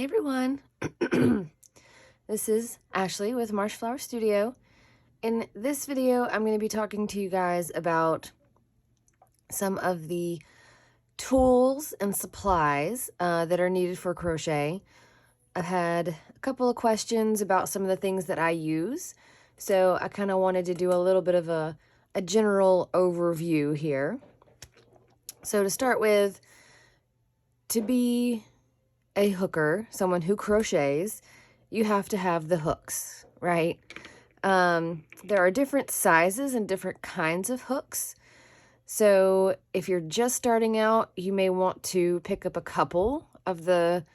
Hey everyone, this is Ashley with Marshflower Studio. In this video, I'm going to be talking to you guys about some of the tools and supplies that are needed for crochet. I've had a couple of questions about some of the things that I use, so I kind of wanted to do a little bit of a general overview here. So to start with, to be a hooker, someone who crochets, you have to have the hooks, right? There are different sizes and different kinds of hooks. So if you're just starting out, you may want to pick up a couple of the,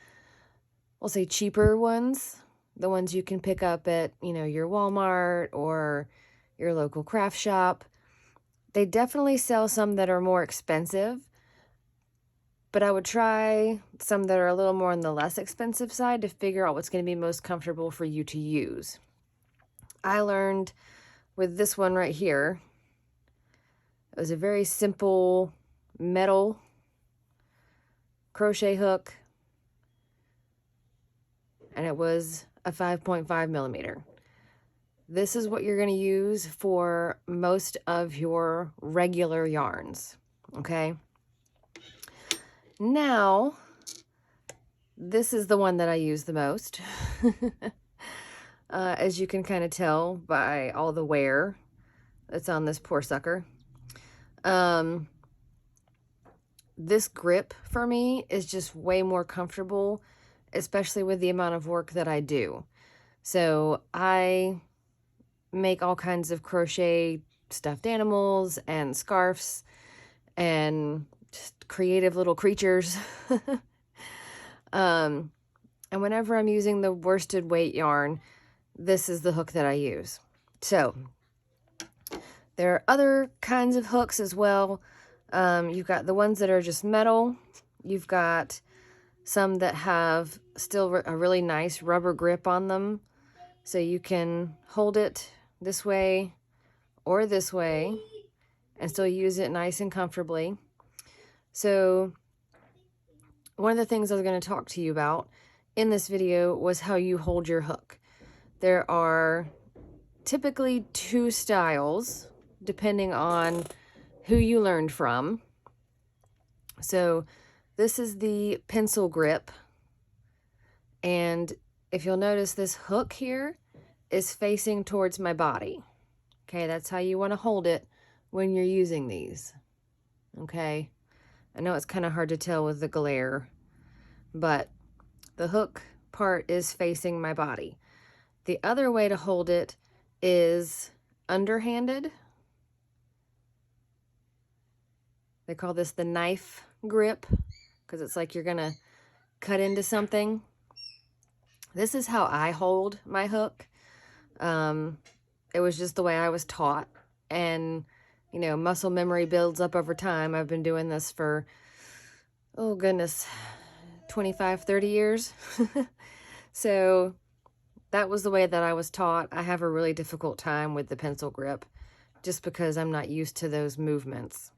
we'll say, cheaper ones, the ones you can pick up at, your Walmart or your local craft shop. They definitely sell some that are more expensive, but I would try some that are a little more on the less expensive side to figure out what's going to be most comfortable for you to use. I learned with this one right here. It was a very simple metal crochet hook, and it was a 5.5 millimeter. This is what you're going to use for most of your regular yarns, okay? Now, this is the one that I use the most, as you can kind of tell by all the wear that's on this poor sucker. This grip for me is just way more comfortable, especially with the amount of work that I do. So I make all kinds of crochet stuffed animals and scarves and just creative little creatures. And whenever I'm using the worsted weight yarn, this is the hook that I use. So there are other kinds of hooks as well. You've got the ones that are just metal. You've got some that have still a really nice rubber grip on them. So you can hold it this way or this way and still use it nice and comfortably. So one of the things I was going to talk to you about in this video was how you hold your hook. There are typically two styles depending on who you learned from. So this is the pencil grip, and if you'll notice, this hook here is facing towards my body. Okay, that's how you want to hold it when you're using these. Okay, I know it's kind of hard to tell with the glare, but the hook part is facing my body. The other way to hold it is underhanded. They call this the knife grip because it's like you're gonna cut into something. This is how I hold my hook. It was just the way I was taught, and muscle memory builds up over time. I've been doing this for, oh goodness, 25, 30 years. So that was the way that I was taught. I have a really difficult time with the pencil grip just because I'm not used to those movements.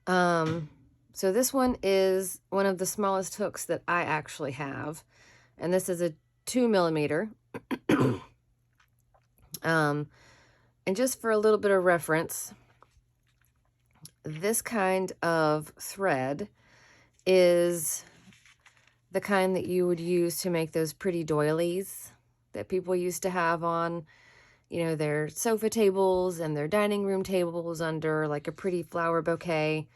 So this one is one of the smallest hooks that I actually have, and this is a 2 millimeter. And just for a little bit of reference, this kind of thread is the kind that you would use to make those pretty doilies that people used to have on, their sofa tables and their dining room tables under like a pretty flower bouquet.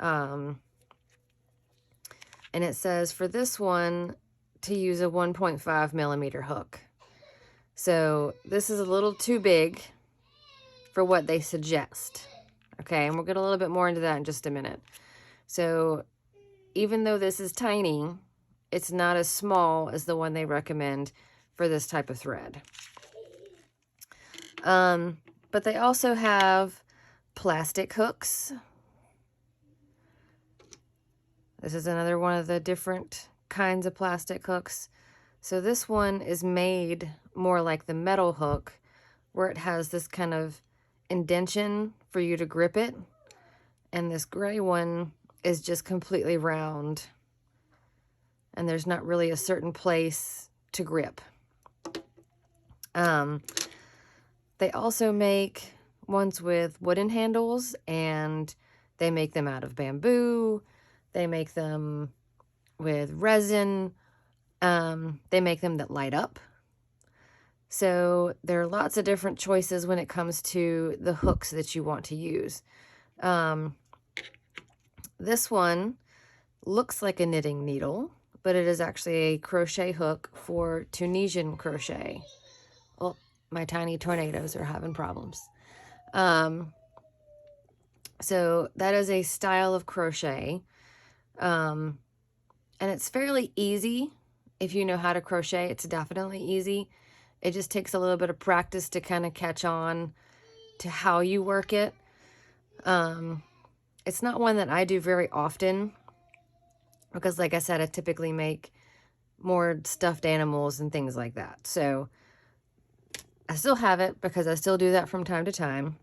And it says for this one to use a 1.5 millimeter hook. So this is a little too big for what they suggest. Okay, and we'll get a little bit more into that in just a minute. So even though this is tiny, it's not as small as the one they recommend for this type of thread. But they also have plastic hooks. This is another one of the different kinds of plastic hooks. So this one is made more like the metal hook, where it has this kind of indention for you to grip it. And this gray one is just completely round. and there's not really a certain place to grip. They also make ones with wooden handles, and they make them out of bamboo. They make them with resin. They make them that light up. So there are lots of different choices when it comes to the hooks that you want to use. This one looks like a knitting needle, but it is actually a crochet hook for Tunisian crochet. Oh, my tiny tornadoes are having problems. So that is a style of crochet. And it's fairly easy. If you know how to crochet, it's definitely easy. It just takes a little bit of practice to kind of catch on to how you work it. It's not one that I do very often because, like I said, I typically make more stuffed animals and things like that. So I still have it because I still do that from time to time.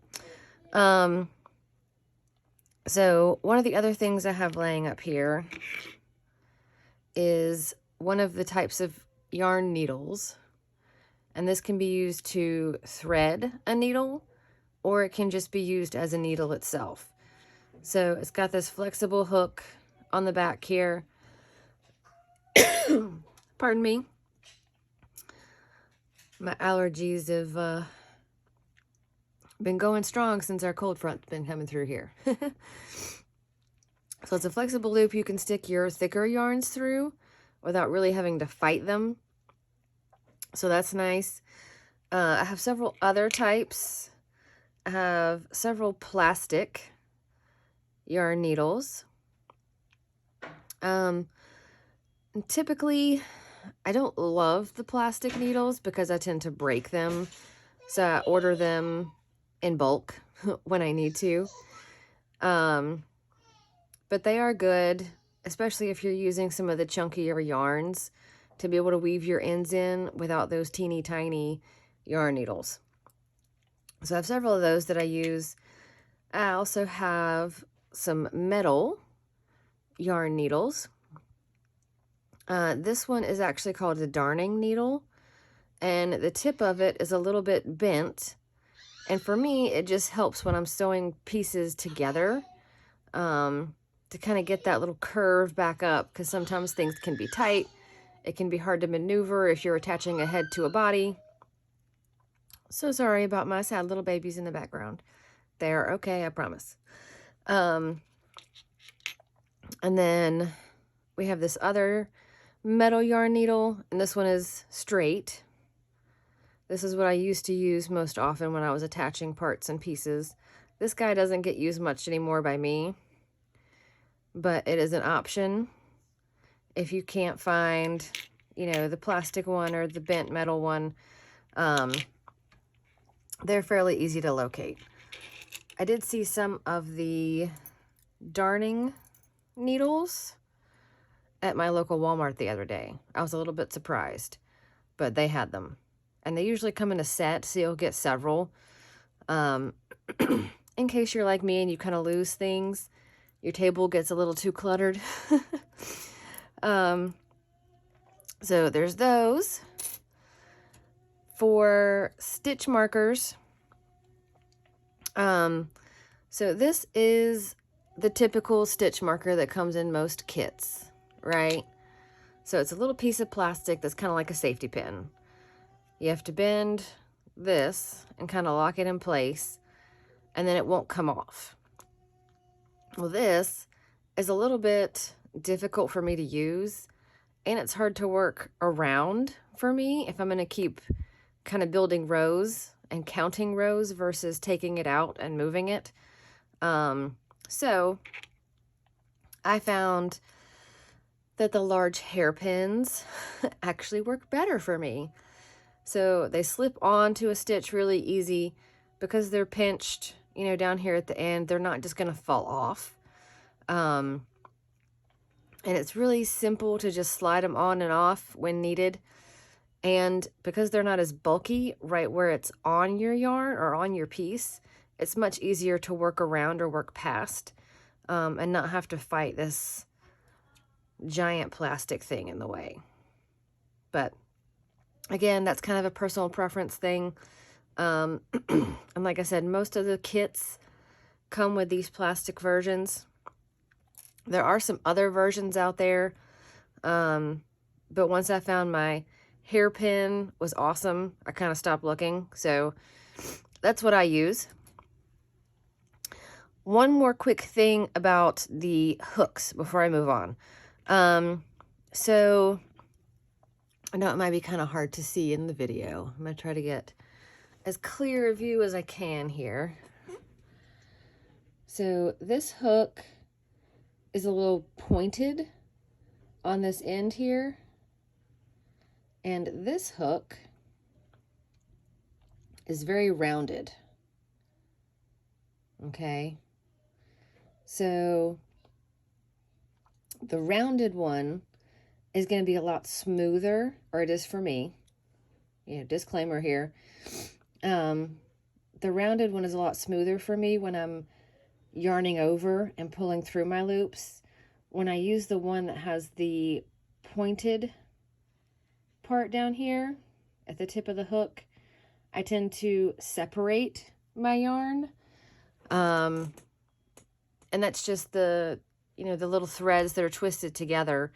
So one of the other things I have laying up here is one of the types of yarn needles. And this can be used to thread a needle, or it can just be used as a needle itself. So it's got this flexible hook on the back here. Pardon me. My allergies have been going strong since our cold front's been coming through here. So it's a flexible loop you can stick your thicker yarns through without really having to fight them. So that's nice. I have several other types. I have several plastic yarn needles. Typically, I don't love the plastic needles because I tend to break them. So I order them in bulk when I need to. But they are good, especially if you're using some of the chunkier yarns, to be able to weave your ends in without those teeny tiny yarn needles. So I have several of those that I use. I also have some metal yarn needles. This one is actually called a darning needle, and the tip of it is a little bit bent. And for me, it just helps when I'm sewing pieces together to kind of get that little curve back up, because sometimes things can be tight. It can be hard to maneuver if you're attaching a head to a body. So sorry about my sad little babies in the background. They're okay, I promise. And then we have this other metal yarn needle, and this one is straight. This is what I used to use most often when I was attaching parts and pieces. This guy doesn't get used much anymore by me, but it is an option if you can't find, you know, the plastic one or the bent metal one. They're fairly easy to locate. I did see some of the darning needles at my local Walmart the other day. I was a little bit surprised, but they had them. And they usually come in a set, so you'll get several. In case you're like me and you kind of lose things, your table gets a little too cluttered. So there's those. For stitch markers, so this is the typical stitch marker that comes in most kits, right? So it's a little piece of plastic that's kind of like a safety pin. You have to bend this and kind of lock it in place, and then it won't come off. Well, this is a little bit difficult for me to use, and it's hard to work around for me if I'm going to keep kind of building rows and counting rows versus taking it out and moving it. So I found that the large hairpins actually work better for me. So they slip onto a stitch really easy because they're pinched, you know, down here at the end. They're not just going to fall off. And it's really simple to just slide them on and off when needed. And because they're not as bulky right where it's on your yarn or on your piece, it's much easier to work around or work past and not have to fight this giant plastic thing in the way. But again, that's kind of a personal preference thing. And like I said, most of the kits come with these plastic versions. There are some other versions out there. But once I found my hairpin was awesome, I kind of stopped looking. So that's what I use. One more quick thing about the hooks before I move on. So I know it might be kind of hard to see in the video. I'm going to try to get as clear a view as I can here. So this hook is a little pointed on this end here. And this hook is very rounded. Okay. So the rounded one is going to be a lot smoother, or it is for me. Disclaimer here. The rounded one is a lot smoother for me when I'm yarning over and pulling through my loops. When I use the one that has the pointed part down here at the tip of the hook, I tend to separate my yarn. And that's just the little threads that are twisted together.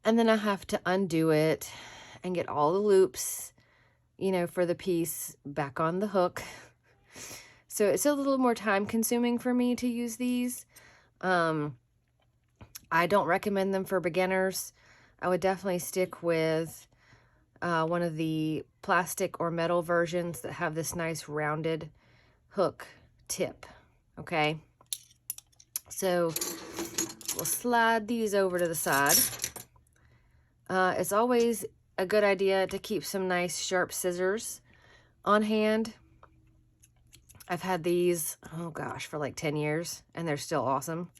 And then I have to undo it and get all the loops, for the piece back on the hook. So it's a little more time consuming for me to use these. I don't recommend them for beginners. I would definitely stick with one of the plastic or metal versions that have this nice rounded hook tip. Okay. So we'll slide these over to the side. It's always a good idea to keep some nice sharp scissors on hand. I've had these, oh gosh, for like 10 years, and they're still awesome.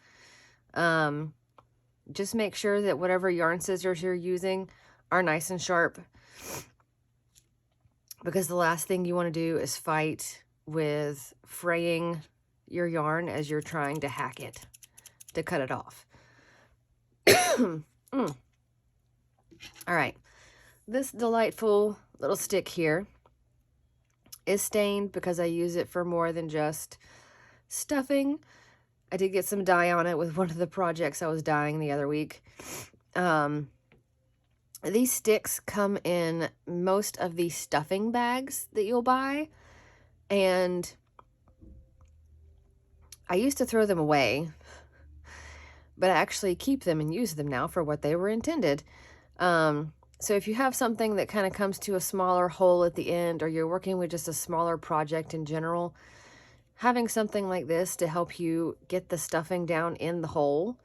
Just make sure that whatever yarn scissors you're using are nice and sharp, because the last thing you want to do is fight with fraying your yarn as you're trying to hack it to cut it off. All right, this delightful little stick here is stained because I use it for more than just stuffing. I did get some dye on it with one of the projects I was dyeing the other week. These sticks come in most of the stuffing bags that you'll buy, and I used to throw them away, but I actually keep them and use them now for what they were intended. So if you have something that kind of comes to a smaller hole at the end, or you're working with just a smaller project in general, having something like this to help you get the stuffing down in the hole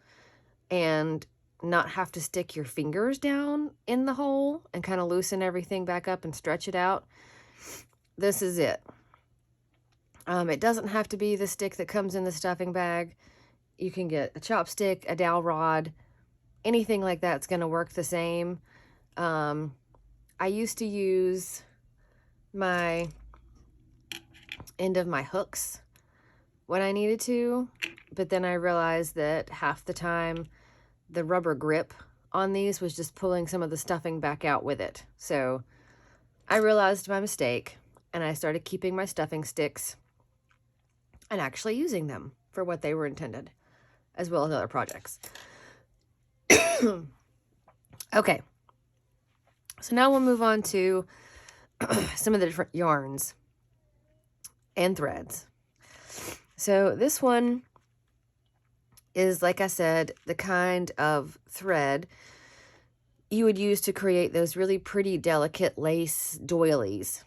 and not have to stick your fingers down in the hole and kind of loosen everything back up and stretch it out, this is it. It doesn't have to be the stick that comes in the stuffing bag. You can get a chopstick, a dowel rod, anything like that's going to work the same. I used to use my end of my hooks when I needed to, but then I realized that half the time the rubber grip on these was just pulling some of the stuffing back out with it. So I realized my mistake, and I started keeping my stuffing sticks and actually using them for what they were intended, as well as other projects. Okay, so now we'll move on to some of the different yarns and threads. So this one is, like I said, the kind of thread you would use to create those really pretty, delicate lace doilies.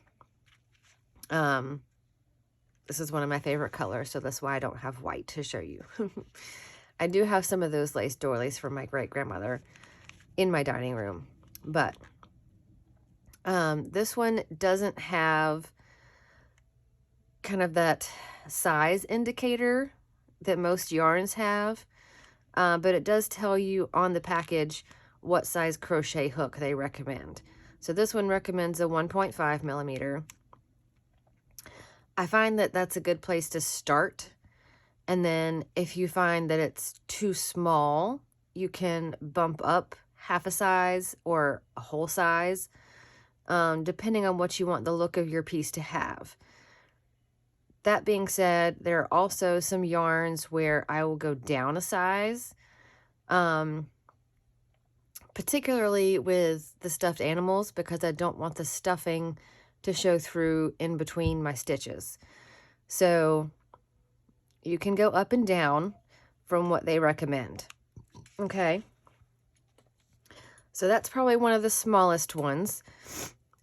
This is one of my favorite colors, so that's why I don't have white to show you. I do have some of those lace doilies from my great-grandmother in my dining room, but this one doesn't have kind of that size indicator that most yarns have, but it does tell you on the package what size crochet hook they recommend. So this one recommends a 1.5 millimeter. I find that that's a good place to start, and then if you find that it's too small you can bump up half a size or a whole size, depending on what you want the look of your piece to have. That being said, there are also some yarns where I will go down a size, particularly with the stuffed animals, because I don't want the stuffing to show through in between my stitches. So you can go up and down from what they recommend. Okay. So that's probably one of the smallest ones.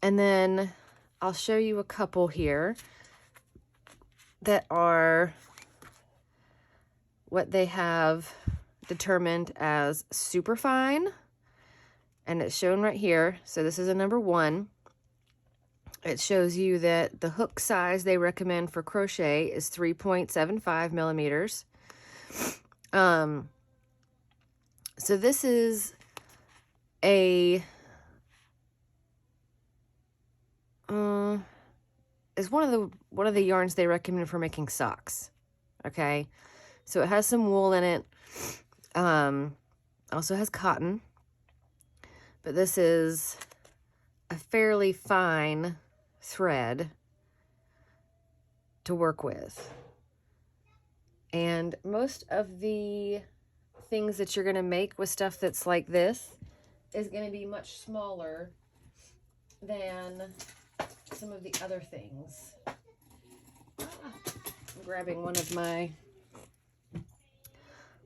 And then I'll show you a couple here that are what they have determined as super fine. And it's shown right here. So this is a number 1. It shows you that the hook size they recommend for crochet is 3.75 millimeters. So this is is one of the yarns they recommend for making socks. Okay, so it has some wool in it. Also has cotton, but this is a fairly fine thread to work with. And most of the things that you're going to make with stuff that's like this is going to be much smaller than some of the other things. I'm grabbing one of my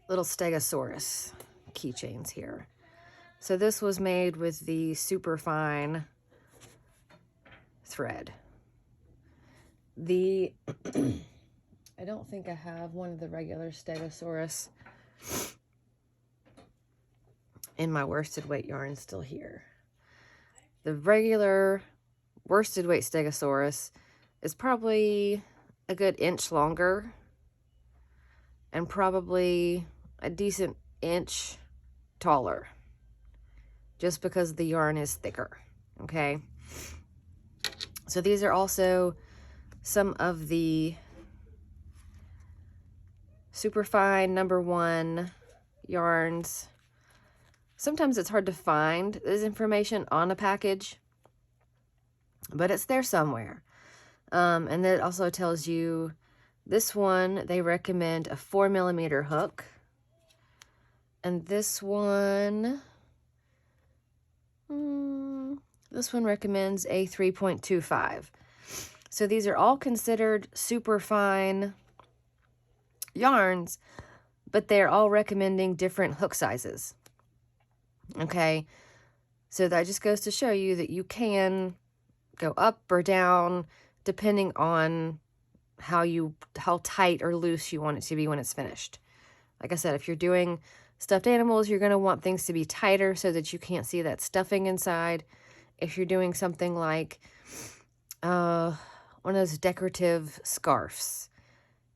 little Stegosaurus keychains here. So this was made with the super fine thread. I don't think I have one of the regular Stegosaurus in my worsted weight yarn still here. The regular worsted weight Stegosaurus is probably a good inch longer and probably a decent inch taller, just because the yarn is thicker. Okay, so these are also some of the super fine number 1 yarns. Sometimes it's hard to find this information on a package, but it's there somewhere. And that also tells you this one, they recommend a 4 millimeter hook. And this one recommends a 3.25. So these are all considered super fine yarns, but they're all recommending different hook sizes. Okay, so that just goes to show you that you can go up or down depending on how tight or loose you want it to be when it's finished. Like I said, if you're doing stuffed animals, you're going to want things to be tighter so that you can't see that stuffing inside. If you're doing something like one of those decorative scarves,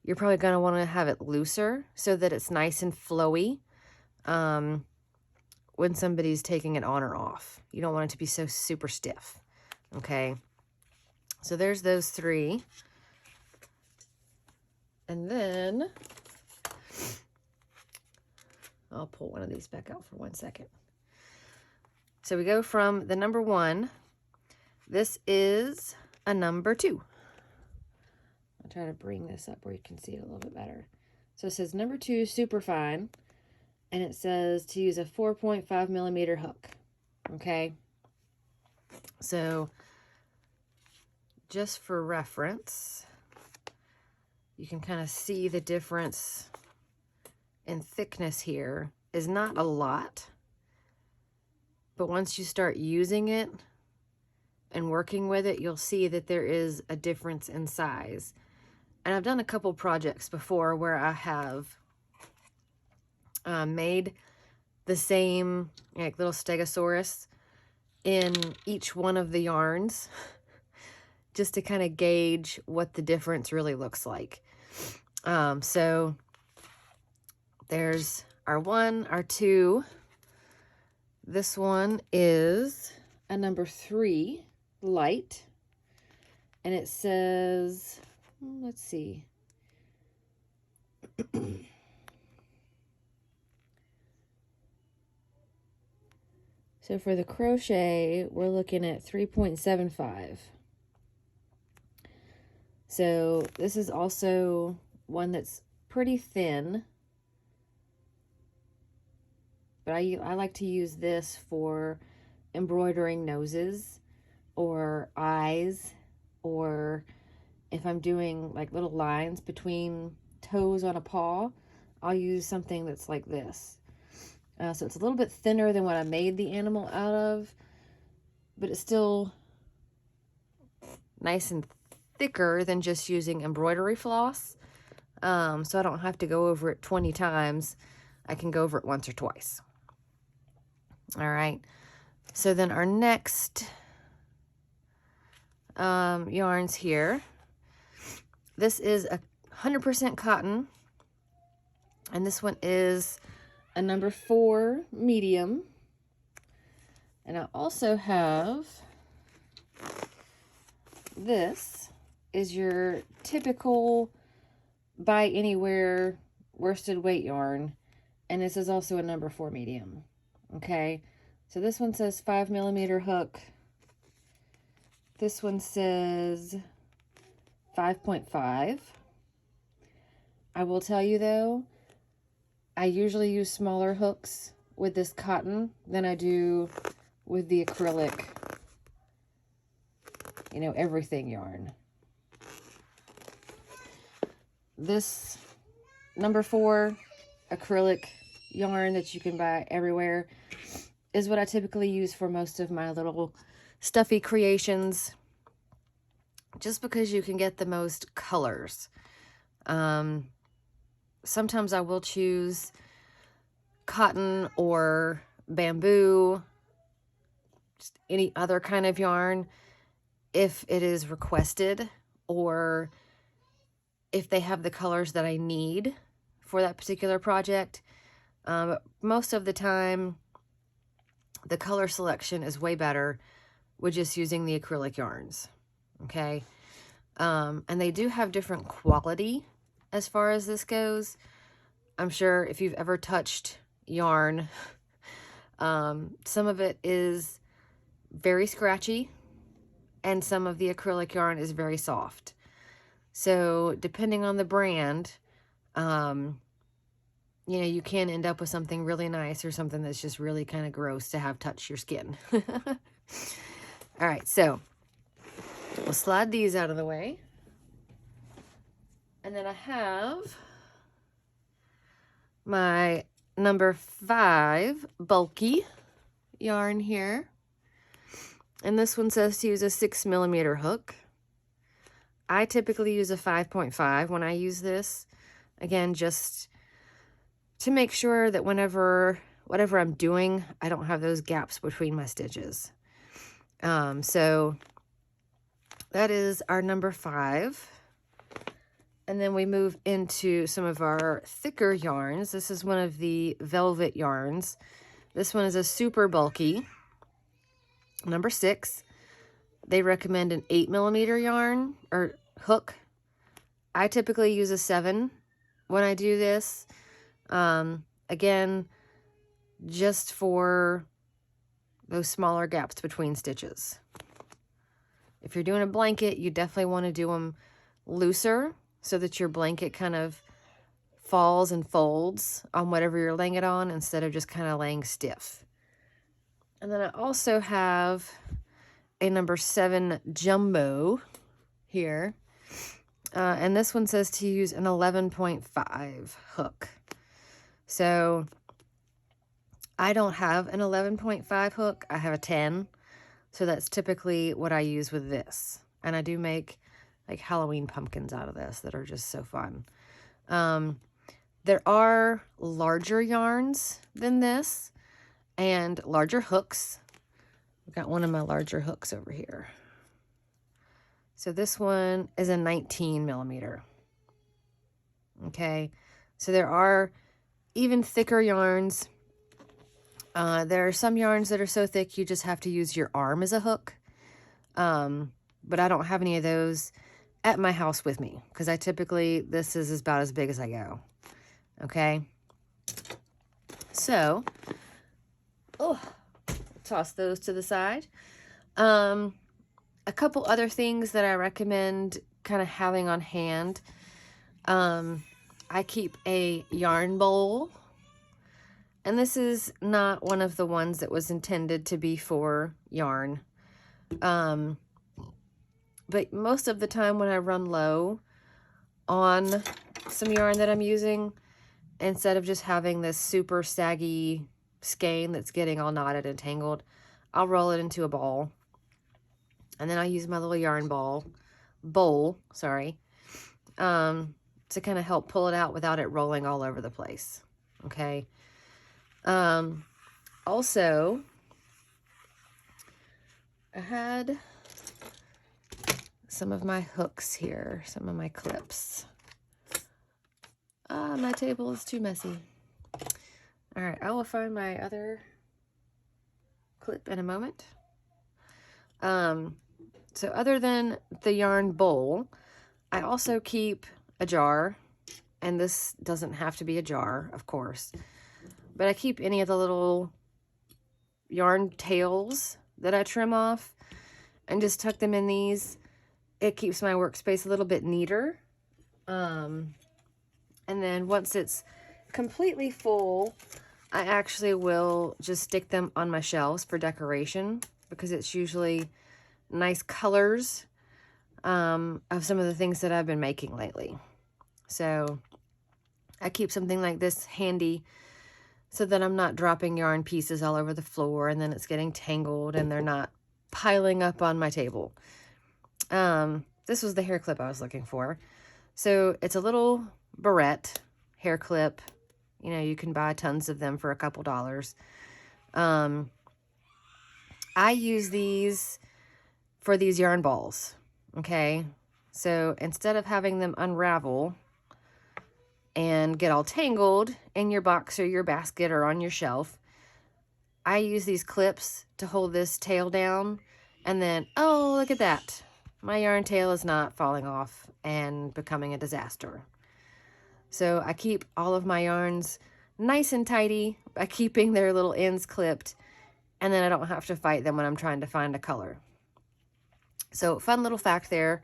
you're probably going to want to have it looser so that it's nice and flowy when somebody's taking it on or off. You don't want it to be so super stiff. Okay, so there's those 3. And then I'll pull one of these back out for 1 second. So we go from the number 1. This is a number 2. I'll try to bring this up where you can see it a little bit better. So it says number 2 super fine, and it says to use a 4.5 millimeter hook. Okay, so just for reference, you can kind of see the difference in thickness here is not a lot, but once you start using it and working with it, you'll see that there is a difference in size. And I've done a couple projects before where I have made the same like little Stegosaurus in each one of the yarns just to kind of gauge what the difference really looks like. So there's our 1, our 2. This one is a number 3 light, and it says, let's see, So for the crochet, we're looking at 3.75. So this is also one that's pretty thin, but I like to use this for embroidering noses or eyes, or if I'm doing like little lines between toes on a paw, I'll use something that's like this. So it's a little bit thinner than what I made the animal out of, but it's still nice and thicker than just using embroidery floss. So I don't have to go over it 20 times. I can go over it once or twice. All right. So then our next yarns here. This is 100% cotton. And this one is a number 4 medium. And I also have, this is your typical buy anywhere worsted weight yarn. And this is also a number 4 medium. Okay. So this one says 5mm hook. This one says 5.5. I will tell you though, I usually use smaller hooks with this cotton than I do with the acrylic, you know, everything yarn. This number 4 acrylic yarn that you can buy everywhere is what I typically use for most of my little stuffy creations, just because you can get the most colors. Sometimes I will choose cotton or bamboo, just any other kind of yarn if it is requested, or if they have the colors that I need for that particular project. But most of the time, the color selection is way better with just using the acrylic yarns. Okay. And they do have different quality as far as this goes. I'm sure if you've ever touched yarn, some of it is very scratchy and some of the acrylic yarn is very soft. So depending on the brand, you know, you can end up with something really nice or something that's just really kind of gross to have touch your skin. All right, so we'll slide these out of the way. And then I have my number 5 bulky yarn here. And this one says to use a 6mm hook. I typically use a 5.5 when I use this. Again, just to make sure that whatever I'm doing, I don't have those gaps between my stitches. So that is our number 5. And then we move into some of our thicker yarns. This is one of the velvet yarns. This one is a super bulky, number 6. They recommend an 8mm yarn or hook. I typically use a 7 when I do this. Again, just for those smaller gaps between stitches. If you're doing a blanket, you definitely want to do them looser, so that your blanket kind of falls and folds on whatever you're laying it on instead of just kind of laying stiff. And then I also have a number 7 jumbo here. And this one says to use an 11.5 hook. So I don't have an 11.5 hook. I have a 10. So that's typically what I use with this. And I do make like Halloween pumpkins out of this that are just so fun. There are larger yarns than this and larger hooks. I've got one of my larger hooks over here. So this one is a 19mm. Okay, so there are even thicker yarns. There are some yarns that are so thick you just have to use your arm as a hook. But I don't have any of those at my house with me, because I typically, this is about as big as I go. Okay. So, toss those to the side. A couple other things that I recommend kind of having on hand. I keep a yarn bowl, and this is not one of the ones that was intended to be for yarn. But most of the time when I run low on some yarn that I'm using, instead of just having this super saggy skein that's getting all knotted and tangled, I'll roll it into a ball. And then I use my little yarn bowl, to kind of help pull it out without it rolling all over the place. Okay. Also, I had some of my hooks here, some of my clips. My table is too messy. All right, I will find my other clip in a moment. So other than the yarn bowl, I also keep a jar, and this doesn't have to be a jar, of course, but I keep any of the little yarn tails that I trim off and just tuck them in these. It keeps my workspace a little bit neater. And then once it's completely full, I actually will just stick them on my shelves for decoration, because it's usually nice colors of some of the things that I've been making lately. So I keep something like this handy so that I'm not dropping yarn pieces all over the floor and then it's getting tangled and they're not piling up on my table. This was the hair clip I was looking for. So it's a little barrette hair clip. You know, you can buy tons of them for a couple dollars. I use these for these yarn balls. Okay, so instead of having them unravel and get all tangled in your box or your basket or on your shelf, I use these clips to hold this tail down, and then, oh, look at that. My yarn tail is not falling off and becoming a disaster. So I keep all of my yarns nice and tidy by keeping their little ends clipped, and then I don't have to fight them when I'm trying to find a color. So fun little fact there.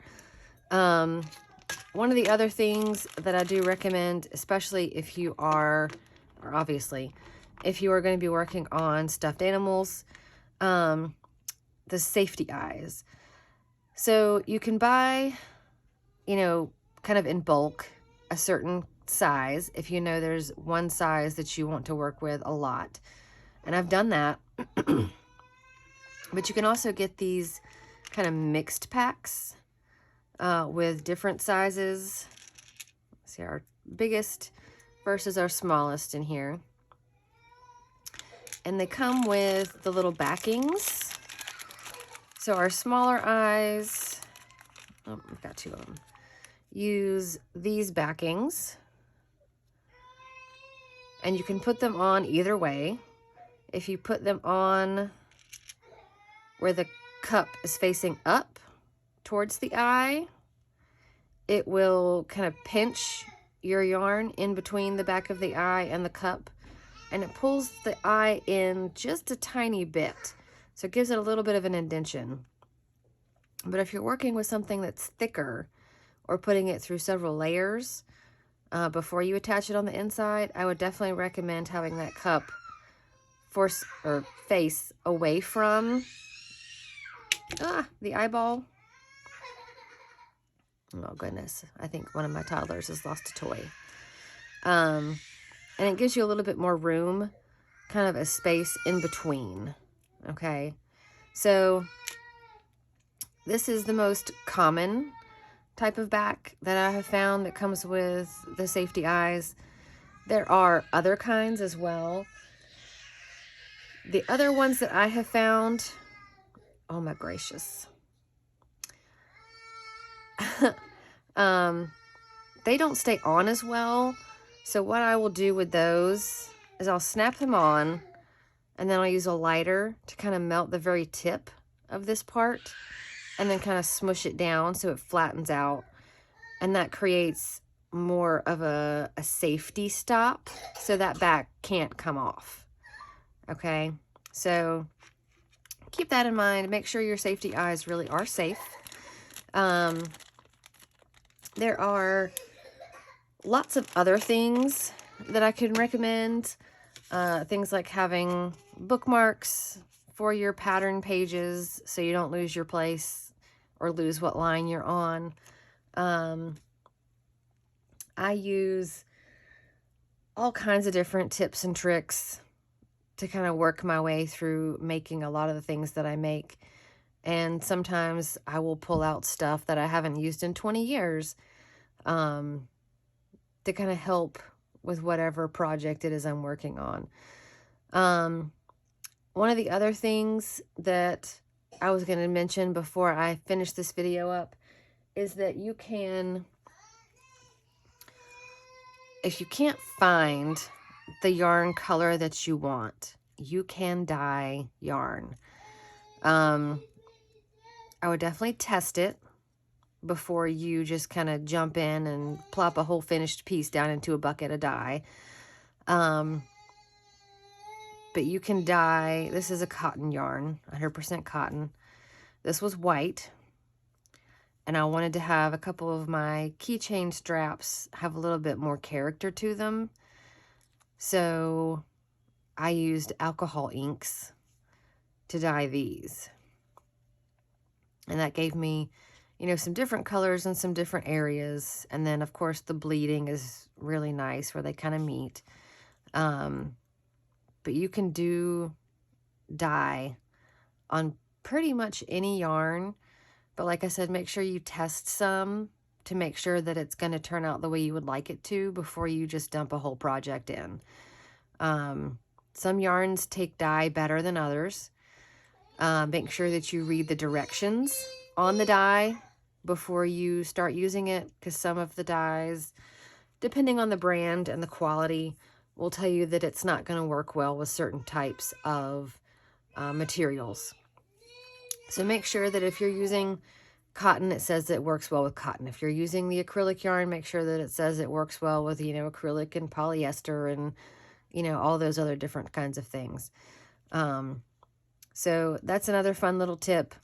One of the other things that I do recommend, especially if you are, or obviously, if you are going to be working on stuffed animals, the safety eyes. So you can buy, you know, kind of in bulk, a certain size, if you know there's one size that you want to work with a lot. And I've done that. But you can also get these kind of mixed packs with different sizes. Let's see, our biggest versus our smallest in here. And they come with the little backings. So our smaller eyes, oh, we've got two of them, use these backings. And you can put them on either way. If you put them on where the cup is facing up towards the eye, it will kind of pinch your yarn in between the back of the eye and the cup, and it pulls the eye in just a tiny bit. So it gives it a little bit of an indentation. But if you're working with something that's thicker or putting it through several layers before you attach it on the inside, I would definitely recommend having that cup face away from the eyeball. Oh goodness, I think one of my toddlers has lost a toy. And it gives you a little bit more room, kind of a space in between. Okay, so this is the most common type of back that I have found that comes with the safety eyes. There are other kinds as well. The other ones that I have found, oh my gracious. They don't stay on as well. So what I will do with those is I'll snap them on, and then I'll use a lighter to kind of melt the very tip of this part, and then kind of smush it down so it flattens out. And that creates more of a safety stop so that back can't come off. Okay, so keep that in mind. Make sure your safety eyes really are safe. There are lots of other things that I can recommend. Things like having bookmarks for your pattern pages so you don't lose your place or lose what line you're on. I use all kinds of different tips and tricks to kind of work my way through making a lot of the things that I make. And sometimes I will pull out stuff that I haven't used in 20 years to kind of help with whatever project it is I'm working on. One of the other things that I was going to mention before I finish this video up is that you can, if you can't find the yarn color that you want, you can dye yarn. I would definitely test it before you just kind of jump in and plop a whole finished piece down into a bucket of dye. But you can dye, this is a cotton yarn, 100% cotton. This was white, and I wanted to have a couple of my keychain straps have a little bit more character to them. So I used alcohol inks to dye these. And that gave me, you know, some different colors in some different areas. And then, of course, the bleeding is really nice where they kind of meet. But you can do dye on pretty much any yarn. But like I said, make sure you test some to make sure that it's going to turn out the way you would like it to before you just dump a whole project in. Some yarns take dye better than others. Make sure that you read the directions on the dye before you start using it, because some of the dyes, depending on the brand and the quality, will tell you that it's not going to work well with certain types of materials. So make sure that if you're using cotton, it says it works well with cotton. If you're using the acrylic yarn, make sure that it says it works well with, you know, acrylic and polyester and, you know, all those other different kinds of things. So that's another fun little tip.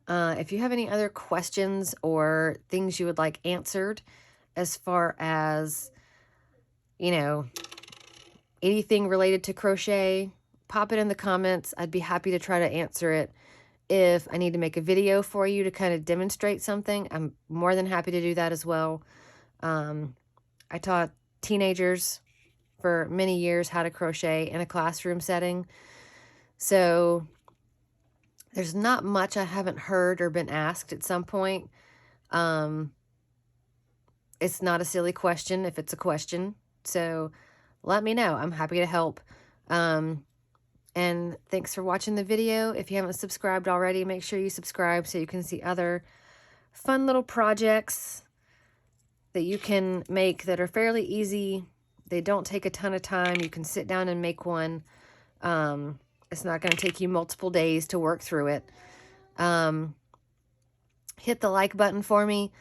If you have any other questions or things you would like answered as far as, you know, anything related to crochet, pop it in the comments. I'd be happy to try to answer it. If I need to make a video for you to kind of demonstrate something, I'm more than happy to do that as well. I taught teenagers for many years how to crochet in a classroom setting. So there's not much I haven't heard or been asked at some point. It's not a silly question if it's a question. So let me know. I'm happy to help. And thanks for watching the video. If you haven't subscribed already, make sure you subscribe so you can see other fun little projects that you can make that are fairly easy. They don't take a ton of time. You can sit down and make one. It's not going to take you multiple days to work through it. Hit the like button for me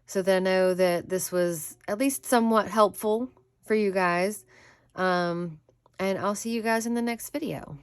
so that I know that this was at least somewhat helpful for you guys. And I'll see you guys in the next video.